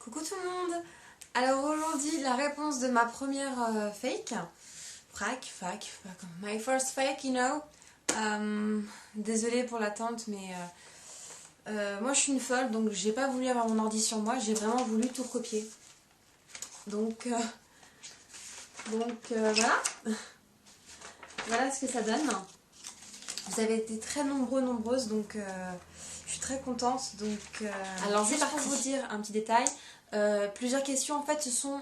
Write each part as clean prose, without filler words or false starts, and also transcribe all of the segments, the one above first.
Coucou tout le monde. Alors aujourd'hui la réponse de ma première fake. My first fake, you know. Désolée pour l'attente mais moi je suis une folle donc j'ai pas voulu avoir mon ordi sur moi, j'ai vraiment voulu tout recopier. Donc voilà. Voilà ce que ça donne. Vous avez été très nombreuses donc je suis très contente. Donc alors juste pour vous dire un petit détail, plusieurs questions en fait se sont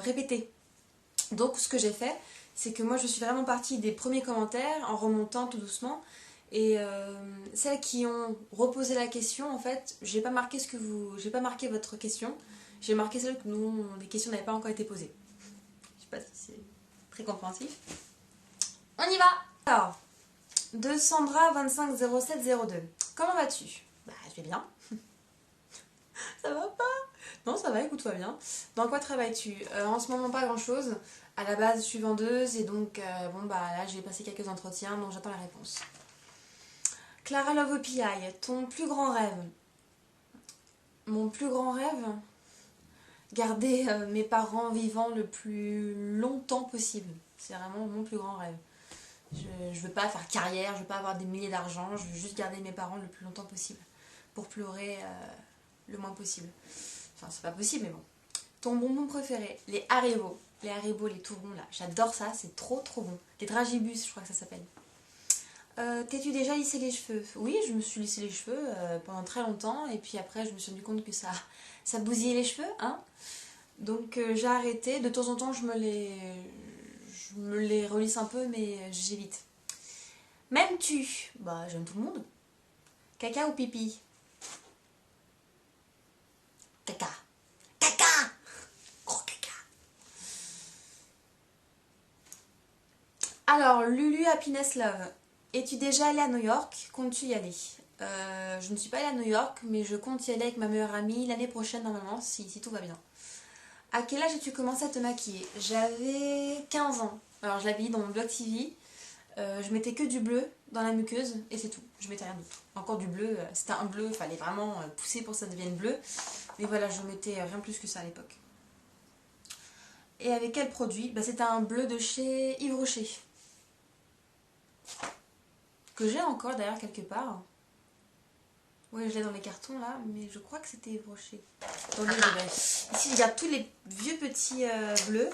répétées. Donc ce que j'ai fait, c'est que moi je suis vraiment partie des premiers commentaires en remontant tout doucement. Et celles qui ont reposé la question, en fait, j'ai pas marqué votre question, j'ai marqué celles dont les questions n'avaient pas encore été posées. Je sais pas si c'est très compréhensif. On y va. Alors, de Sandra 250702. Comment vas-tu? Bah, je vais bien. Ça va pas? Non, ça va, écoute-toi bien. Dans quoi travailles-tu? En ce moment, pas grand-chose. À la base, je suis vendeuse et donc, bon, bah là, j'ai passé quelques entretiens, donc j'attends la réponse. Clara Love OPI, ton plus grand rêve? Mon plus grand rêve? Garder mes parents vivants le plus longtemps possible. C'est vraiment mon plus grand rêve. Je veux pas faire carrière, je veux pas avoir des milliers d'argent, je veux juste garder mes parents le plus longtemps possible. Pour pleurer le moins possible. Enfin, c'est pas possible, mais bon. Ton bonbon préféré? Les Haribo. Les Haribo, les tout ronds là. J'adore ça, c'est trop bon. Les Dragibus, je crois que ça s'appelle. T'es-tu déjà lissé les cheveux? Oui, je me suis lissé les cheveux pendant très longtemps. Et puis après, je me suis rendu compte que ça bousillait les cheveux. Hein, donc j'ai arrêté. De temps en temps, je me les relisse un peu, mais j'évite. M'aimes-tu? Bah, j'aime tout le monde. Caca ou pipi? Caca. Caca. Gros caca. Alors, Lulu Happiness Love. Es-tu déjà allée à New York? Comptes-tu y aller? Je ne suis pas allée à New York, mais je compte y aller avec ma meilleure amie l'année prochaine normalement, si tout va bien. À quel âge as-tu commencé à te maquiller? J'avais 15 ans. Alors je l'avais dans mon blog TV. Je mettais que du bleu dans la muqueuse et c'est tout. Je mettais rien d'autre. Encore du bleu, c'était un bleu, il fallait vraiment pousser pour que ça devienne bleu. Mais voilà, je mettais rien plus que ça à l'époque. Et avec quel produit? Bah, c'était un bleu de chez Yves Rocher. Que j'ai encore d'ailleurs quelque part. Ouais, je l'ai dans les cartons là, mais je crois que c'était Yves Rocher. Attendez, je vérifie. Ici, regarde tous les vieux petits bleus.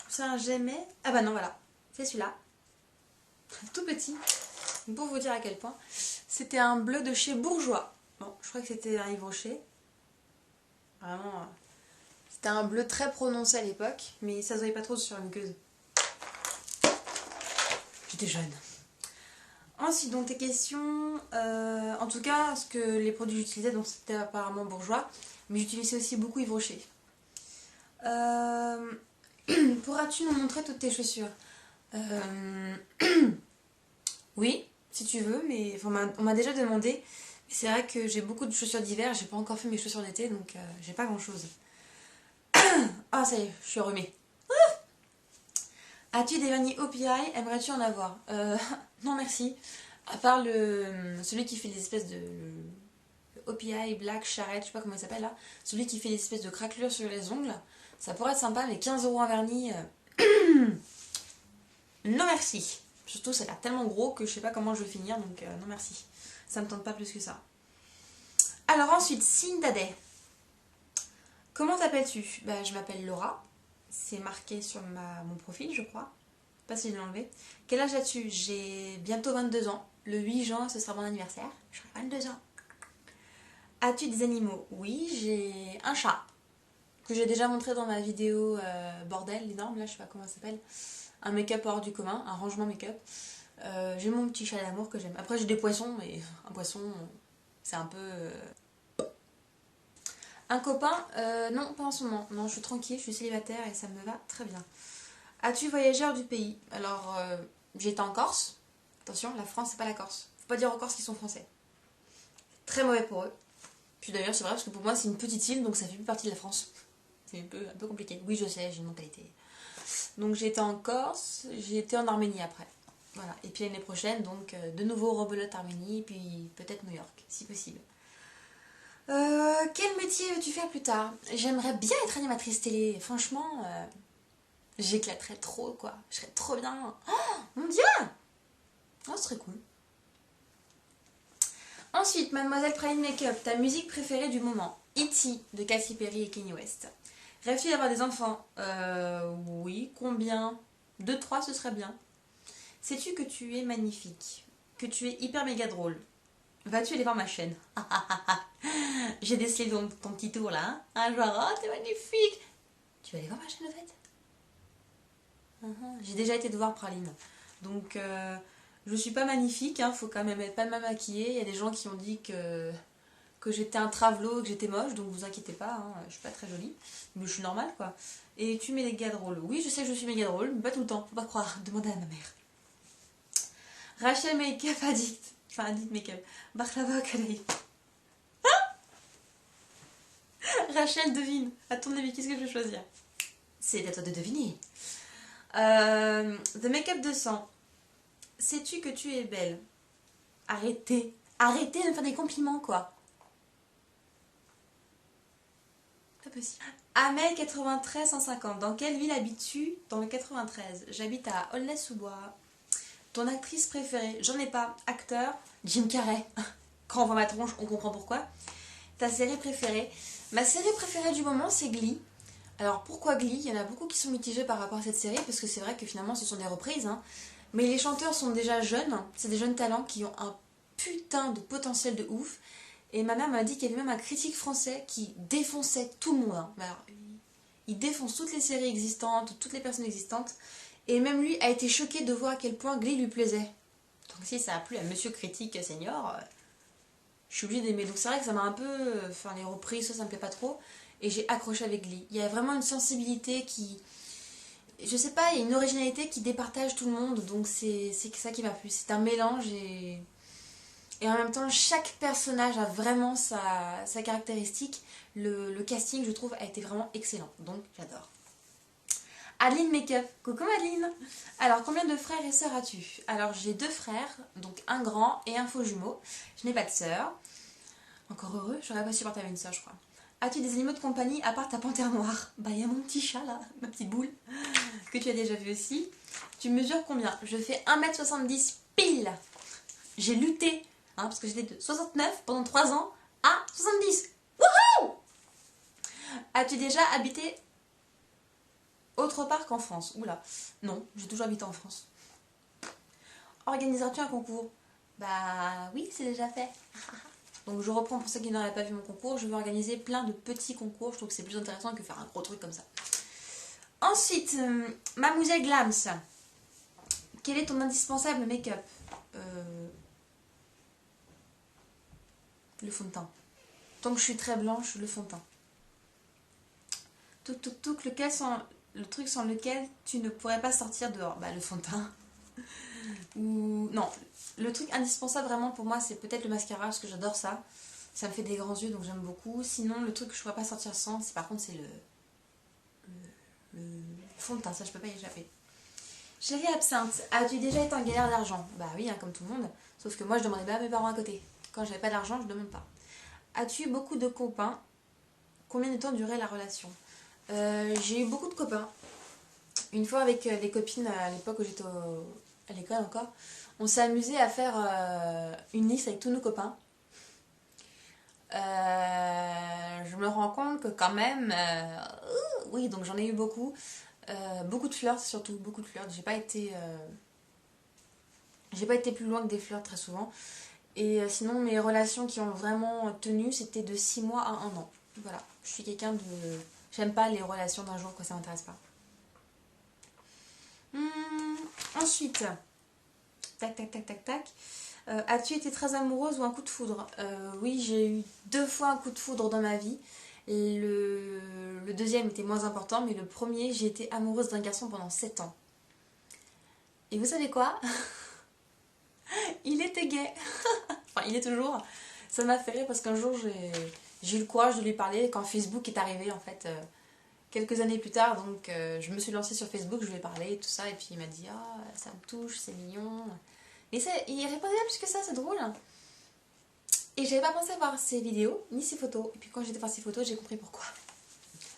C'est un Gemmet. Ah bah non, voilà. C'est celui-là. Tout petit. Pour vous dire à quel point. C'était un bleu de chez Bourjois. Bon, je crois que c'était un Yves Rocher. Vraiment. C'était un bleu très prononcé à l'époque, mais ça se voyait pas trop sur la muqueuse. J'étais jeune. Ensuite, donc tes questions, en tout cas, ce que les produits que j'utilisais, donc c'était apparemment Bourjois, mais j'utilisais aussi beaucoup Yves Rocher. Pourras-tu nous montrer toutes tes chaussures? Oui, si tu veux, mais enfin, on m'a déjà demandé. Mais c'est vrai que j'ai beaucoup de chaussures d'hiver, j'ai pas encore fait mes chaussures d'été, donc j'ai pas grand chose. Ah, ça y est, je suis enrhumée. As-tu des vernis OPI? Aimerais-tu en avoir? Non merci. À part celui qui fait des espèces de OPI Black Charrette, je sais pas comment il s'appelle là. Celui qui fait des espèces de craquelures sur les ongles. Ça pourrait être sympa, mais 15 € un vernis. Non merci. Surtout ça a l'air tellement gros que je sais pas comment je vais finir, donc non merci. Ça me tente pas plus que ça. Alors ensuite, Sindade. Comment t'appelles-tu? Bah, je m'appelle Laura. C'est marqué sur mon profil, je crois. Pas si je l'ai enlevé. Quel âge as-tu? J'ai bientôt 22 ans. Le 8 juin, ce sera mon anniversaire. J'aurai 22 ans. As-tu des animaux? Oui, j'ai un chat. Que j'ai déjà montré dans ma vidéo bordel, énorme, là, je sais pas comment ça s'appelle. Un make-up hors du commun, un rangement make-up. J'ai mon petit chat d'amour que j'aime. Après, j'ai des poissons, mais un poisson, c'est un peu... Un copain? Non, pas en ce moment. Non, je suis tranquille, je suis célibataire et ça me va très bien. As-tu voyagé hors du pays? Alors, j'ai été en Corse. Attention, la France, c'est pas la Corse. Faut pas dire aux Corses qu'ils sont français. C'est très mauvais pour eux. Puis d'ailleurs, c'est vrai parce que pour moi, c'est une petite île, donc ça fait plus partie de la France. C'est un peu compliqué. Oui, je sais, j'ai une mentalité. Donc j'ai été en Corse, j'ai été en Arménie après. Voilà. Et puis l'année prochaine, donc de nouveau rebelote Arménie, puis peut-être New York, si possible. Quel métier veux-tu faire plus tard? J'aimerais bien être animatrice télé. Franchement, j'éclaterais trop, quoi. Je serais trop bien. Oh, mon Dieu! Oh, ce serait cool. Ensuite, Mademoiselle Praline Makeup, ta musique préférée du moment. E.T. de Katy Perry et Kanye West. Rêves-tu d'avoir des enfants? Oui. Combien? 2, 3, ce serait bien. Sais-tu que tu es magnifique? Que tu es hyper méga drôle? Vas-tu aller voir ma chaîne? J'ai décelé ton petit tour là. Hein, genre, oh, t'es magnifique. Tu vas aller voir ma chaîne, en fait? J'ai déjà été te voir, Praline. Donc, je suis pas magnifique. Faut quand même être pas mal maquillée. Il y a des gens qui ont dit que j'étais un travelot, que j'étais moche. Donc, vous inquiétez pas. Je suis pas très jolie. Mais je suis normale, quoi. Et tu mets des méga drôle. Oui, je sais que je suis méga drôle. Mais pas tout le temps. Faut pas croire. Demandez à ma mère. Rachel Makeup Addict. Enfin, Addict Makeup. Baklava au canaille. Rachel, devine. À ton avis, qu'est-ce que je vais choisir? C'est à toi de deviner. The Make-up 200. Sais-tu que tu es belle? Arrêtez. Arrêtez de me faire des compliments, quoi. Pas possible. Amel 93 150. Dans quelle ville habites-tu dans le 93? J'habite à Aulnay-sous-Bois. Ton actrice préférée? J'en ai pas. Acteur? Jim Carrey. Quand on voit ma tronche, on comprend pourquoi. Ta série préférée? Ma série préférée du moment, c'est Glee. Alors pourquoi Glee? Il y en a beaucoup qui sont mitigés par rapport à cette série, parce que c'est vrai que finalement ce sont des reprises. Mais les chanteurs sont déjà jeunes, c'est des jeunes talents qui ont un putain de potentiel de ouf. Et ma mère m'a dit qu'il y avait même un critique français qui défonçait tout le monde. Alors, il défonce toutes les séries existantes, toutes les personnes existantes. Et même lui a été choqué de voir à quel point Glee lui plaisait. Donc si ça a plu à Monsieur Critique Senior, je suis obligée d'aimer. Donc c'est vrai que ça m'a un peu... Enfin les reprises, ça me plaît pas trop. Et j'ai accroché avec Glee. Il y a vraiment une sensibilité qui... Je sais pas, il y a une originalité qui départage tout le monde. Donc c'est ça qui m'a plu. C'est un mélange et en même temps, chaque personnage a vraiment sa caractéristique. Le casting, je trouve, a été vraiment excellent. Donc j'adore. Adeline Makeup. Coucou Adeline. Alors, combien de frères et sœurs as-tu? Alors, j'ai 2 frères, donc un grand et un faux jumeau. Je n'ai pas de sœur. Encore heureux, j'aurais pas supporté avec une sœur, je crois. As-tu des animaux de compagnie à part ta panthère noire? Bah, il y a mon petit chat là, ma petite boule, que tu as déjà vu aussi. Tu mesures combien? Je fais 1m70 pile. J'ai lutté, parce que j'étais de 69 pendant 3 ans à 70. Wouhou! As-tu déjà habité autre part qu'en France? Oula, non, j'ai toujours habité en France. Organiseras-tu un concours? Bah oui, c'est déjà fait. Donc je reprends pour ceux qui n'auraient pas vu mon concours, je vais organiser plein de petits concours, je trouve que c'est plus intéressant que faire un gros truc comme ça. Ensuite, Mademoiselle Glams, quel est ton indispensable make-up? Le fond de teint. Tant que je suis très blanche, le fond de teint. Touc, le truc sans lequel tu ne pourrais pas sortir dehors? Bah le fond de teint. Ou non, le truc indispensable vraiment pour moi c'est peut-être le mascara parce que j'adore ça. Ça me fait des grands yeux donc j'aime beaucoup. Sinon le truc que je pourrais pas sortir sans, par contre c'est le fond de teint, ça je peux pas y échapper. Chérie Absinthe, as-tu déjà été en galère d'argent? Bah oui, comme tout le monde. Sauf que moi je demandais pas à mes parents à côté. Quand j'avais pas d'argent, je demande pas. As-tu eu beaucoup de copains? Combien de temps durait la relation? J'ai eu beaucoup de copains. Une fois avec les copines à l'époque où j'étais à l'école encore, on s'est amusé à faire une liste avec tous nos copains. Je me rends compte que quand même, oui, donc j'en ai eu beaucoup. Beaucoup de flirts surtout, beaucoup de flirts. J'ai pas été plus loin que des flirts très souvent. Et sinon mes relations qui ont vraiment tenu, c'était de 6 mois à 1 an. Voilà, je suis quelqu'un de... J'aime pas les relations d'un jour, quoi, ça m'intéresse pas. Ensuite, tac. As-tu été très amoureuse ou un coup de foudre? Oui, j'ai eu 2 fois un coup de foudre dans ma vie. Le deuxième était moins important, mais le premier, j'ai été amoureuse d'un garçon pendant 7 ans. Et vous savez quoi? Il était gay. Enfin, il est toujours. Ça m'a fait rire parce qu'un jour, j'ai eu le courage de lui parler quand Facebook est arrivé, en fait. Quelques années plus tard, donc je me suis lancée sur Facebook, je lui ai parlé, tout ça, et puis il m'a dit « Ah, ça me touche, c'est mignon ». Et il répondait plus que ça, c'est drôle. Et j'avais pas pensé à voir ces vidéos, ni ces photos. Et puis quand j'étais voir ces photos, j'ai compris pourquoi.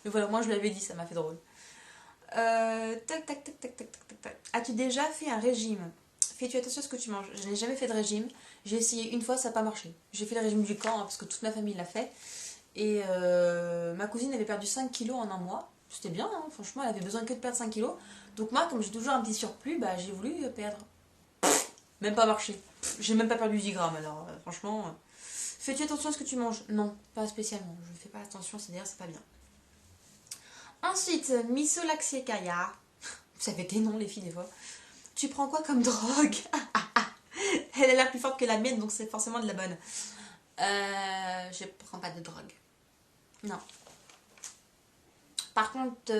Mais voilà, moi je l'avais dit, ça m'a fait drôle. Tac, tac, tac, tac, tac, tac, tac. As-tu déjà fait un régime? Fais-tu attention à ce que tu manges? Je n'ai jamais fait de régime. J'ai essayé une fois, ça n'a pas marché. J'ai fait le régime du camp, hein, parce que toute ma famille l'a fait. Et ma cousine avait perdu 5 kilos en un mois. C'était bien, hein, franchement, elle avait besoin que de perdre 5 kilos. Donc moi, comme j'ai toujours un petit surplus, bah, j'ai voulu perdre. Même pas marché. J'ai même pas perdu 10 grammes, alors franchement... Fais-tu attention à ce que tu manges? Non, pas spécialement. Je ne fais pas attention, c'est-à-dire c'est pas bien. Ensuite, Miso Laxiekaya. Vous savez des noms, les filles, des fois. Tu prends quoi comme drogue? Elle est la plus forte que la mienne, donc c'est forcément de la bonne. Je prends pas de drogue. Non. Par contre,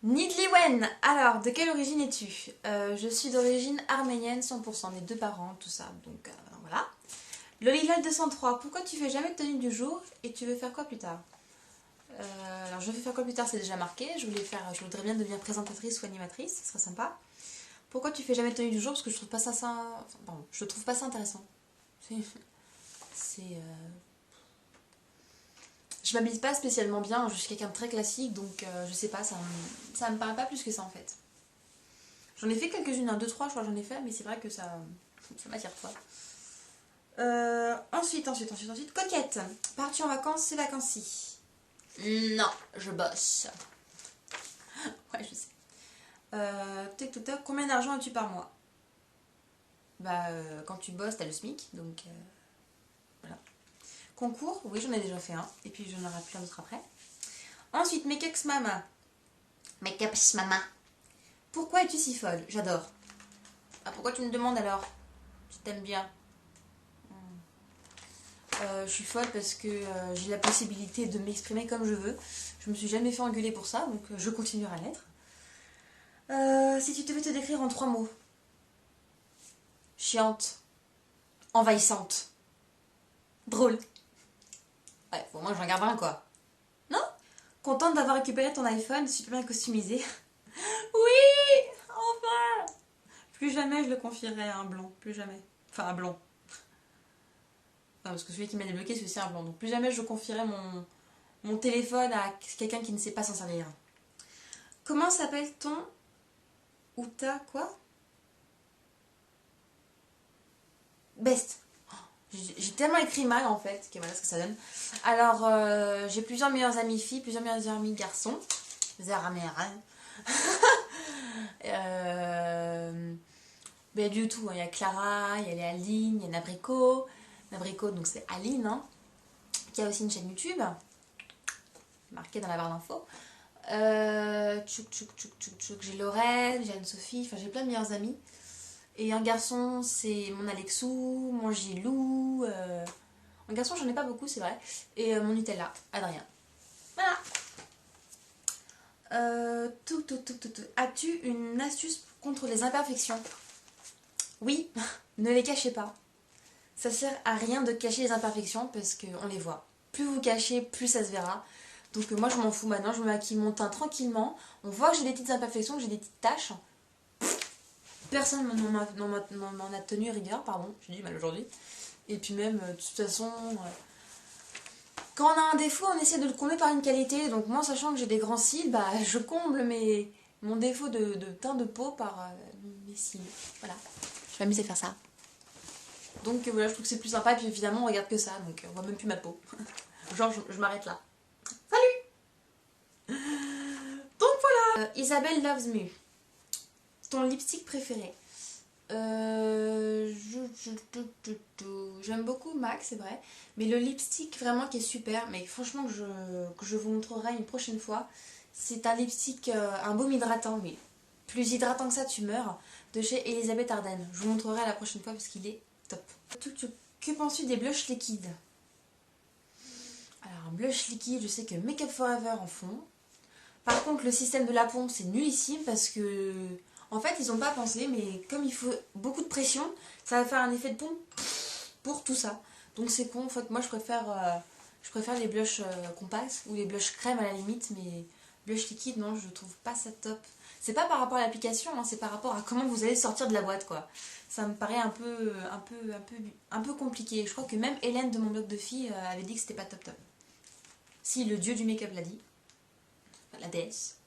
Nidliwen, alors de quelle origine es-tu? Je suis d'origine arménienne 100%, mes deux parents, tout ça, donc voilà. Lolilol 203, pourquoi tu fais jamais de tenue du jour et tu veux faire quoi plus tard? Alors je vais faire quoi plus tard, c'est déjà marqué, je voudrais bien devenir présentatrice ou animatrice, ce serait sympa. Pourquoi tu fais jamais de tenue du jour? Parce que je trouve pas ça, je trouve pas ça intéressant. Je m'habille pas spécialement bien, je suis quelqu'un de très classique, donc je sais pas, ça me parle pas plus que ça en fait. J'en ai fait quelques-unes, 2, 3 je crois j'en ai fait, mais c'est vrai que ça m'attire pas. Ensuite, coquette. Pars-tu en vacances ces vacances-ci? Non, je bosse. Ouais, je sais. Combien d'argent as-tu par mois? Bah, quand tu bosses, t'as le SMIC, donc voilà. Concours, oui, j'en ai déjà fait un, et puis j'en aurai plein d'autres après. Ensuite, Make-up Mama. Make-up Mama. Pourquoi es-tu si folle? J'adore. Ah, pourquoi tu me demandes alors? Je t'aime bien. Je suis folle parce que j'ai la possibilité de m'exprimer comme je veux. Je me suis jamais fait engueuler pour ça, donc je continuerai à l'être. Si tu devais te décrire en 3 mots. Chiante. Envahissante. Drôle. Ouais, bon, moi j'en garde un quoi. Non? Contente d'avoir récupéré ton iPhone super bien customisé. Oui! Enfin! Plus jamais je le confierai à un blond. Plus jamais. Enfin, un blond. Parce que celui qui m'a débloqué, c'est aussi un blond. Donc plus jamais je confierai mon téléphone à quelqu'un qui ne sait pas s'en servir. Comment s'appelle ton... ou ta quoi? Best. J'ai tellement écrit mal en fait, que voilà ce que ça donne. Alors, j'ai plusieurs meilleures amies filles, plusieurs meilleures amies garçons. Ben, du tout, il y a Clara, il y a Aline, il y a Nabrico. Nabrico, donc c'est Aline, hein, qui a aussi une chaîne YouTube, marquée dans la barre d'infos. J'ai Lorraine, j'ai Anne-Sophie, enfin j'ai plein de meilleures amies. Et un garçon, c'est mon Alexou, mon Gilou. Un garçon, j'en ai pas beaucoup, c'est vrai. Et mon Nutella, Adrien. Voilà. As-tu une astuce contre les imperfections? Oui, ne les cachez pas. Ça sert à rien de cacher les imperfections parce qu'on les voit. Plus vous cachez, plus ça se verra. Donc moi je m'en fous maintenant, je me maquille mon teint tranquillement. On voit que j'ai des petites imperfections, que j'ai des petites taches. Personne n'en a tenu rigueur, pardon, j'ai du mal aujourd'hui. Et puis même, de toute façon, quand on a un défaut, on essaie de le combler par une qualité. Donc moi, sachant que j'ai des grands cils, bah, je comble mon défaut de teint de peau par mes cils. Voilà, je m'amuse à faire ça. Donc voilà, je trouve que c'est plus sympa. Et puis évidemment, on regarde que ça, donc on voit même plus ma peau. Genre, je m'arrête là. Salut. Donc voilà. Isabelle Loves Me. Ton lipstick préféré? J'aime beaucoup MAC, c'est vrai, mais le lipstick vraiment qui est super, mais franchement que je vous montrerai une prochaine fois, c'est un lipstick, un baume hydratant, mais plus hydratant que ça tu meurs, de chez Elisabeth Arden. Je vous montrerai la prochaine fois parce qu'il est top. Que penses-tu des blushs liquides? Alors un blush liquide, je sais que Make Up Forever en font. Par contre le système de la pompe c'est nullissime parce que en fait ils n'ont pas pensé, mais comme il faut beaucoup de pression, ça va faire un effet de pompe pour tout ça. Donc c'est con, en fait moi je préfère les blushs compacts ou les blushs crème à la limite, mais blush liquide non, je trouve pas ça top. C'est pas par rapport à l'application, hein, c'est par rapport à comment vous allez sortir de la boîte, quoi. Ça me paraît un peu compliqué. Je crois que même Hélène de mon blog de filles avait dit que c'était pas top top. Si, le dieu du make-up l'a dit. Enfin, la déesse.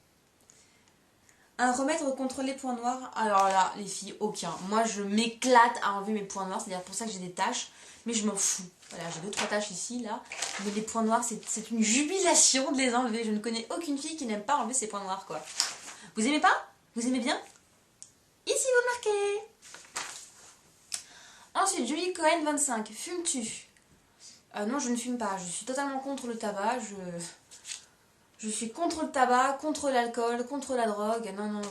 Un remède contre les points noirs. Alors là, les filles, aucun. Moi, je m'éclate à enlever mes points noirs. C'est d'ailleurs pour ça que j'ai des taches. Mais je m'en fous. Voilà, j'ai 2-3 taches ici, là. Mais les points noirs, c'est une jubilation de les enlever. Je ne connais aucune fille qui n'aime pas enlever ses points noirs, quoi. Vous aimez pas? Vous aimez bien? Ici, vous marquez. Ensuite, Julie Cohen, 25. Fumes-tu? Non, je ne fume pas. Je suis totalement contre le tabac. Je suis contre le tabac, contre l'alcool, contre la drogue. Non,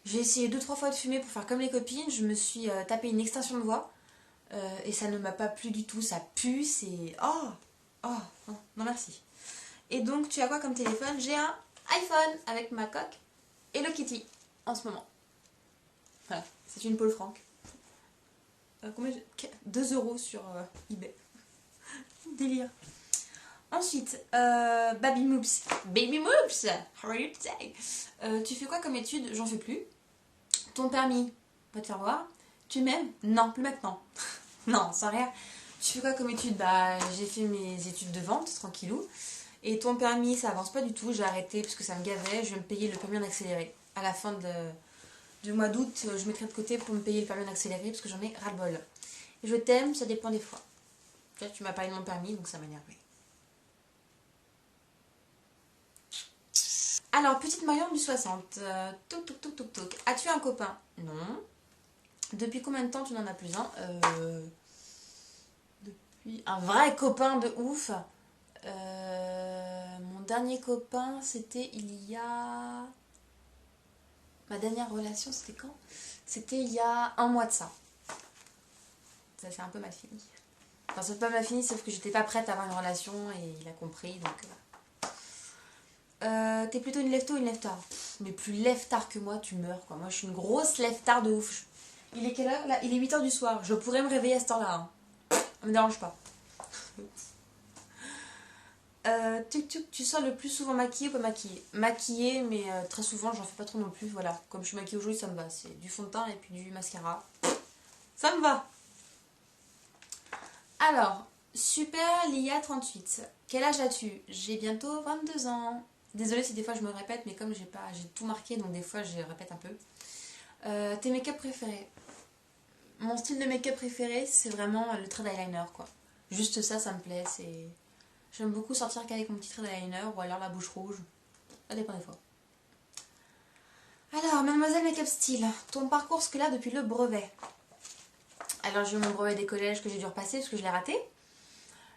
j'ai essayé 2-3 fois de fumer pour faire comme les copines. Je me suis tapé une extinction de voix. Et ça ne m'a pas plu du tout. Ça pue, c'est... Oh, non merci. Et donc, tu as quoi comme téléphone? J'ai un iPhone avec ma coque et le Kitty en ce moment. Voilà, c'est une Paul Frank. Combien 2 € sur eBay. Délire. Ensuite, Baby Moops. Baby Moops, how are you today? Tu fais quoi comme étude? J'en fais plus. Ton permis, va te faire voir. Tu m'aimes? Non, plus maintenant. Non, sans rien. Tu fais quoi comme étude? Bah, j'ai fait mes études de vente, tranquillou. Et ton permis, ça avance pas du tout. J'ai arrêté parce que ça me gavait. Je vais me payer le permis en accéléré. À la fin du mois d'août, je mettrai de côté pour me payer le permis en accéléré parce que j'en ai ras-le-bol. Je t'aime, ça dépend des fois. Tu m'as parlé de mon permis, donc ça m'a énervé. Alors, petite Marion du 60. Toc. As-tu un copain? Non. Depuis combien de temps tu n'en as plus un? Depuis un vrai copain de ouf. Mon dernier copain, c'était il y a... Ma dernière relation, c'était quand? C'était il y a 1 mois de ça. Ça s'est un peu mal fini. Enfin, c'est pas mal fini, sauf que j'étais pas prête à avoir une relation et il a compris, donc... T'es plutôt une lève tôt ou une lève tard? Mais plus lève tard que moi, tu meurs, quoi. Moi, je suis une grosse lève tard de ouf. Il est quelle heure, là? Il est 8 h du soir. Je pourrais me réveiller à cette heure-là. Hein. Ça me dérange pas. Tu sors le plus souvent maquillée ou pas maquillée? Maquillée, mais très souvent, j'en fais pas trop non plus. Voilà, comme je suis maquillée aujourd'hui, ça me va. C'est du fond de teint et puis du mascara. Ça me va. Alors, super Lia 38. Quel âge as-tu? J'ai bientôt 22 ans. Désolée si des fois je me répète, mais comme j'ai tout marqué, donc des fois je répète un peu. Tes make-up préférés? Mon style de make-up préféré, c'est vraiment le trait d'eyeliner, quoi. Juste ça, ça me plaît. J'aime beaucoup sortir qu'avec mon petit trait d'eyeliner ou alors la bouche rouge. Ça dépend des fois. Alors, mademoiselle Make-up Style, ton parcours scolaire depuis le brevet. Alors, j'ai eu mon brevet des collèges que j'ai dû repasser parce que je l'ai raté.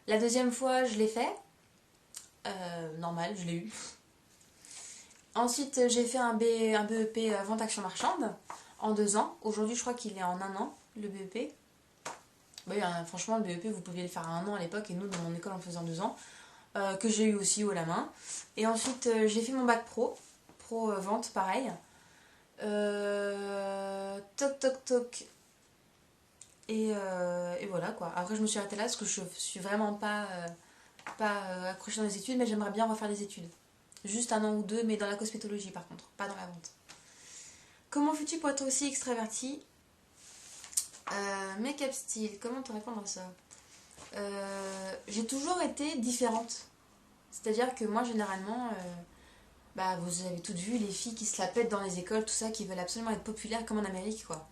La deuxième fois, je l'ai fait. Normal, je l'ai eu. Ensuite, j'ai fait un BEP Vente Action Marchande en 2 ans. Aujourd'hui, je crois qu'il est en 1 an, le BEP. Oui, franchement, le BEP, vous pouviez le faire en 1 an à l'époque, et nous, dans mon école, on le faisait en 2 ans. Que j'ai eu aussi haut la main. Et ensuite, j'ai fait mon bac pro vente, pareil. Toc. Et voilà, quoi. Après, je me suis arrêtée là parce que je suis vraiment pas accrochée dans les études, mais j'aimerais bien refaire des études. Juste 1 an ou 2, mais dans la cosmétologie par contre, pas dans la vente. Comment fais-tu pour être aussi extravertie? Make-up style, comment te répondre à ça? J'ai toujours été différente. C'est-à-dire que moi, généralement, vous avez toutes vu les filles qui se la pètent dans les écoles, tout ça, qui veulent absolument être populaires comme en Amérique, quoi.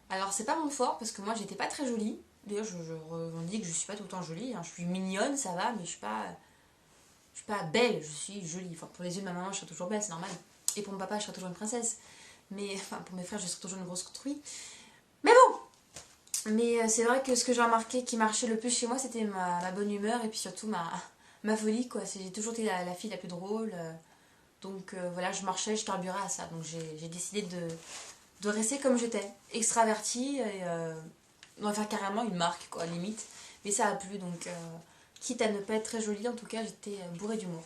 Alors, c'est pas mon fort, parce que moi, j'étais pas très jolie. D'ailleurs, je revendique que je suis pas tout le temps jolie. Hein. Je suis mignonne, ça va, mais je suis pas belle, je suis jolie. Enfin, pour les yeux de ma maman, je serai toujours belle, c'est normal. Et pour mon papa, je serai toujours une princesse. Mais, enfin, pour mes frères, je serai toujours une grosse truie. Mais bon! Mais c'est vrai que ce que j'ai remarqué qui marchait le plus chez moi, c'était ma bonne humeur et puis surtout ma folie, quoi. J'ai toujours été la fille la plus drôle. Donc voilà, je marchais, je carburais à ça. Donc j'ai décidé de rester comme j'étais, extravertie. Et on va faire carrément une marque, quoi, limite. Mais ça a plu, donc quitte à ne pas être très jolie, en tout cas, j'étais bourrée d'humour.